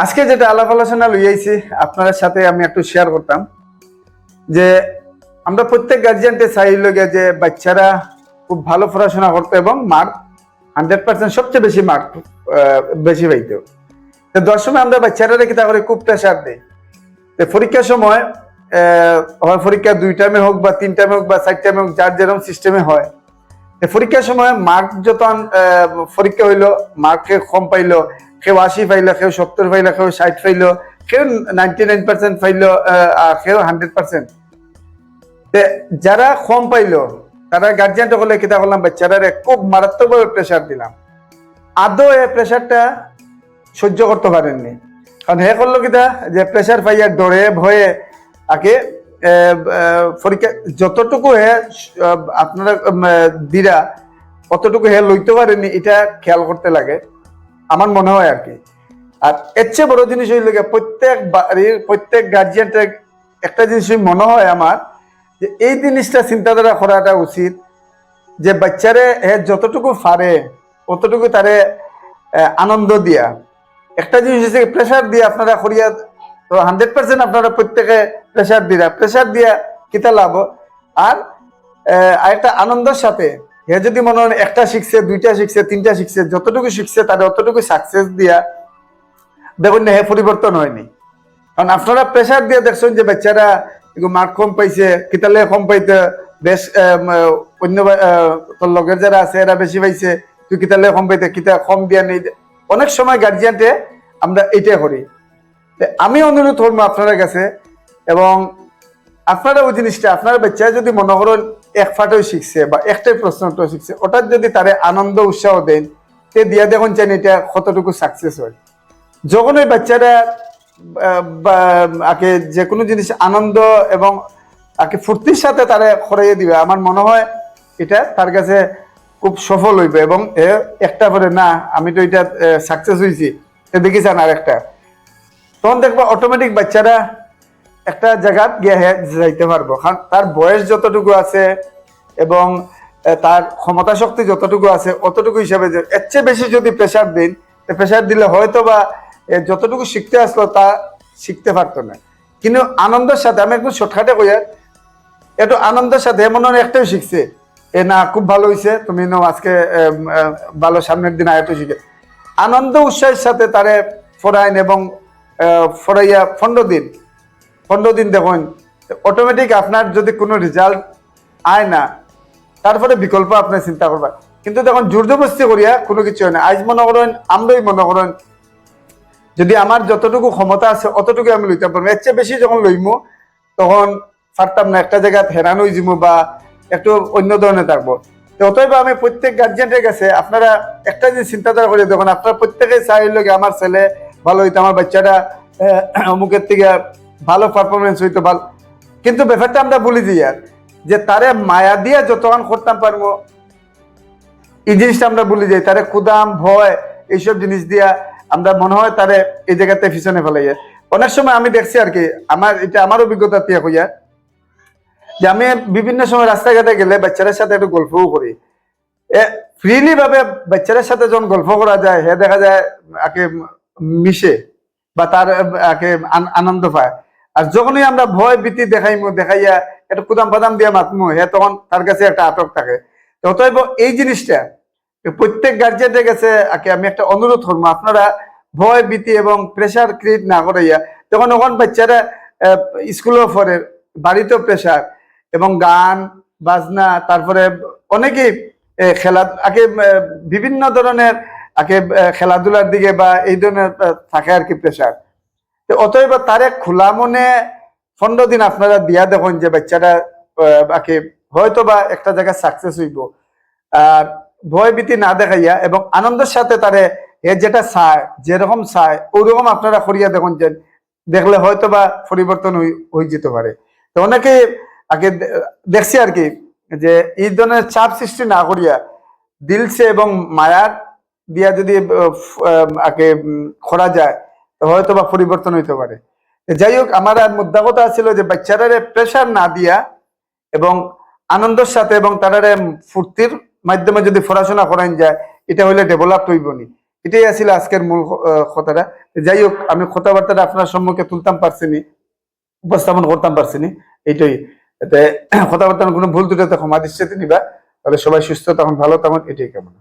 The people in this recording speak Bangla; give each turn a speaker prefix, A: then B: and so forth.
A: আজকে যেটা আলাপ আলোচনা লইয়াইছি আপনাদের সাথে আমি একটু শেয়ার করতাম যে আমরা প্রত্যেক গার্জিয়ানকে চাইল যে বাচ্চারা খুব ভালো পড়াশোনা করতো এবং মার্ক 100% সবচেয়ে বেশি মার্ক বেশি পাইতো। তো দশমে আমরা বাচ্চারা কিতা করে খুব প্রেশার দেই। পরীক্ষার সময় পরীক্ষা 2 টাইমে হোক বা 3 টাইমে হোক বা 4 টাইমে হোক, যার যেরকম সিস্টেমে হয়, পরীক্ষার সময় মার্ক যত পরীক্ষা হইলো মার্কে কম পাইলো, কেউ 80 পাইলো, কেউ 70 পাইলো, কেউ 60 পাইলো, কেউ 99% পাইলো, কেউ 100%। যারা কম পাইলো তারা গার্জিয়ান হলে কিতা করলাম, বাচ্চারা খুব মারাত্মকভাবে প্রেশার দিলাম। আদৌ এই প্রেশারটা সহ্য করতে পারেননি, কারণ হে করলো কিতা যে প্রেশার পাইয়া ডরে ভয়ে আগে পরীক্ষা যতটুকু হে আপনারা দিরা অতটুকু হে লইতে পারেনি, এটা খেয়াল করতে লাগে আমার মনে হয় আর কি। আর এর চেয়ে বড় জিনিস হইল প্রত্যেক বাড়ির প্রত্যেক গার্জিয়ানদের একটা জিনিস মনে হয় আমার, যে এই জিনিসটা চিন্তাধারা করাটা উচিত যে বাচ্চারে হে যতটুকু পারে অতটুকু তারে আনন্দ দিয়া। একটা জিনিস হচ্ছে প্রেশার দিয়ে আপনারা করিয়া তো 100% আপনারা প্রত্যেকে প্রেশার দিয়া কিতা লাভ। আর একটা আনন্দের সাথে হে যদি মনে হয় একটা শিখছে, 2টা শিখছে, 3টা শিখছে, যতটুকু শিখছে তাদের অতটুকু সাকসেস দিয়া দেখুন না হে পরিবর্তন হয়নি। কারণ আপনারা প্রেশার দিয়ে দেখছেন যে বাচ্চারা মার্ক কম পাইছে, কিতালে কম পাইতে বেশ অন্য তোর লগের যারা আছে এরা বেশি পাইছে, তুই কিতালে কম পাইতে কিতা কম দিয়া নেই। অনেক সময় গার্জিয়ানতে আমরা এইটাই করি। আমি অনুরোধ করবো আপনার কাছে, এবং আপনারা ওই জিনিসটা আপনার বাচ্চা যদি মনে করেন এক ফাটও শিখছে বা একটাই প্রশ্নটাও শিখছে, ওটার যদি তারে আনন্দ উৎসাহ দেন, তে দিয়া দেখুন চান এটা কতটুকু সাকসেস হয়। যখন ওই বাচ্চারা আগে যে কোনো জিনিস আনন্দ এবং আগে ফুর্তির সাথে তারা খরাইয়ে দিবে, আমার মনে হয় এটা তার কাছে খুব সফল হইবে। এবং একটা করে না আমি তো এটা সাকসেস হয়েছি দেখি চান আর একটা, তখন দেখবো অটোমেটিক বাচ্চারা একটা জায়গা গিয়ে যাইতে পারবো, কারণ তার বয়স যতটুকু আছে এবং তার ক্ষমতা শক্তি যতটুকু আছে অতটুকু হিসাবে। এর চেয়ে বেশি যদি প্রেশার দিন, প্রেশার দিলে হয়তো বা যতটুকু শিখতে আসলো তা শিখতে পারতো না। কিন্তু আনন্দের সাথে আমি একটু শর্টকাটে কইয়া একটু আনন্দের সাথে এমন একটাই শিখছে না খুব ভালো হয়েছে, তুমি আজকে ভালো সামনের দিন আয়তো শিখে আনন্দ উৎসাহের সাথে তারে ফরাইন এবং ফরাইয়া 15 দিন দেখুন অটোমেটিক আপনার যদি কোনো রেজাল্ট আয় না, তারপরে বিকল্প আপনি চিন্তা করবেন। কিন্তু দেখুন জোর জবরদস্তি করিয়া কোনো কিছু হয় না। আজ মনে করেন আমরাই মনে করেন যদি আমার যতটুকু ক্ষমতা আছে অতটুকু আমি লইতে পারবো, এর চেয়ে বেশি যখন লইমু তখন পারতাম না, একটা জায়গায় হেরান হয়ে যাবো বা একটু অন্য ধরনের থাকবো। তো অতএব আমি প্রত্যেক গার্জিয়ানের কাছে আপনারা একটা জিনিস চিন্তাধারা করে দেখুন, আপনারা প্রত্যেকে চাইলে আমার ছেলে ভালো হইতো, আমার বাচ্চাটা অমুকের থেকে ভালো পারফরমেন্স হইতো ভালো। কিন্তু ব্যাপারটা আমরা বলি দিই আর যে তারে মায়া দিয়া যতক্ষণ করতাম পারবো এই জিনিসটা আমরা বলি যাই, তারে কুদাম ভয় এইসব জিনিস দিয়া আমরা মনে হয় তারে এই জায়গাতে পিছনে ফেলাই। অনেক সময় আমি দেখছি আর কি, আমার অভিজ্ঞতা দিয়ে হইয়া যে আমি বিভিন্ন সময় রাস্তাঘাটে গেলে বাচ্চাদের সাথে একটু গল্পও করি। ফ্রিলি ভাবে বাচ্চাদের সাথে যখন গল্প করা যায় হে দেখা যায় আগে মিশে বা তার আগে আনন্দ পায়। আর যখনই আমরা ভয় ভীতি দেখাইয়া একটু কুদাম বাদাম দিয়ে মাতমু হে তখন তার কাছে একটা আটক থাকে। অতএব এই জিনিসটা প্রত্যেক গার্জিয়ানের কাছে আমি একটা অনুরোধ করবো, আপনারা ভয় ভীতি এবং প্রেশার ক্রিয়েট না করাইয়া, তখন ওখান বাচ্চারা স্কুলেও পড়ে বাড়িতেও প্রেশার এবং গান বাজনা, তারপরে অনেকেই খেলা বিভিন্ন ধরনের খেলাধুলার দিকে বা এই ধরনের থাকে আর কি প্রেশার। অতএব তারে খোলা মনে 15 দিন আপনারা দিয়া দেখুন যে বাচ্চাটা হয়তো বা একটা জায়গায় সাকসেস হইব। আর ভয় ভীতি না দেখাইয়া এবং আনন্দের সাথে তারে যেটা চায় যেরকম চায় ওইরকম আপনারা করিয়া দেখুন, যে দেখলে হয়তো বা পরিবর্তন হয়ে যেতে পারে। তো অনেকে দেখছি আর কি যে এই ধরনের চাপ সৃষ্টি না করিয়া দিলসে এবং মায়ার দিয়া যদি করা যায় তো হয়তো বা পরিবর্তন হইতে পারে। যাই হোক, আমার আর মুদ্রা কথা ছিল যে বাচ্চারা প্রেশার না দিয়া এবং আনন্দের সাথে এবং তারা ফুর্তির মাধ্যমে যদি পড়াশোনা করান যায়, এটা হইলে ডেভেলপ হইবনি। এটাই আছিল আজকের মূল কথাটা। যাই হোক, আমি কথাবার্তাটা আপনার সম্মুখে তুলতাম পারছিনি, উপস্থাপন করতাম পারছিনি, এইটাই। এতে কথাবার্তার কোনো ভুল ত্রুটি ক্ষমা দৃষ্টিতে নিবা। তাহলে সবাই সুস্থ তখন, ভালো তখন, এটাই কামনা।